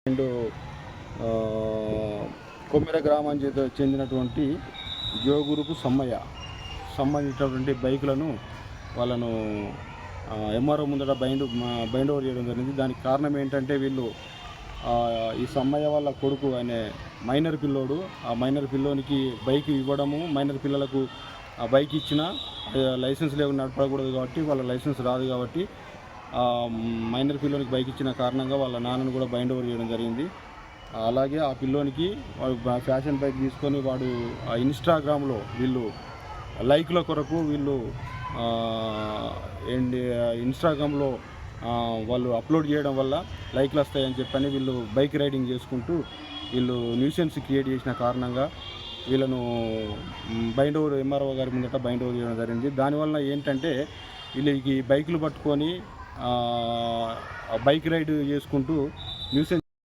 And Kommera గ్రామానికి చెందినటువంటి జోగురుపు సంబంధించినటువంటి బైకులను వాళ్ళను ఎంఆర్ఓ ముందర బైండ్ ఓవర్ చేయడం జరిగింది. దానికి కారణం ఏంటంటే వీళ్ళు ఈ సమ్మయ్య వాళ్ళ కొడుకు అనే మైనర్ పిల్లోడు, ఆ మైనర్ పిల్లోనికి బైక్ ఇవ్వడము, మైనర్ పిల్లలకు ఆ బైక్ ఇచ్చిన లైసెన్స్ లేకుండా నడపకూడదు కాబట్టి, వాళ్ళ లైసెన్స్ రాదు కాబట్టి మైనర్ పిల్లోనికి బైక్ ఇచ్చిన కారణంగా వాళ్ళ నాన్నను కూడా బైండ్ ఓవర్ చేయడం జరిగింది. అలాగే ఆ పిల్లోనికి వాడు ఫ్యాషన్ బైక్ తీసుకొని వాడు ఇన్స్టాగ్రామ్లో వీళ్ళు లైక్ల కొరకు వీళ్ళు ఇన్స్టాగ్రామ్లో వాళ్ళు అప్లోడ్ చేయడం వల్ల లైక్లు వస్తాయని చెప్పని వీళ్ళు బైక్ రైడింగ్ చేసుకుంటూ వీళ్ళు న్యూసెన్స్ క్రియేట్ చేసిన కారణంగా వీళ్ళను బైండ్ ఓవర్ ఎంఆర్ఓ గారి ముందట బైండ్ ఓవర్ చేయడం జరిగింది. దానివల్ల ఏంటంటే వీళ్ళకి బైకులు పట్టుకొని బైక్ రైడ్ చేసుకుంటూ న్యూసెన్స్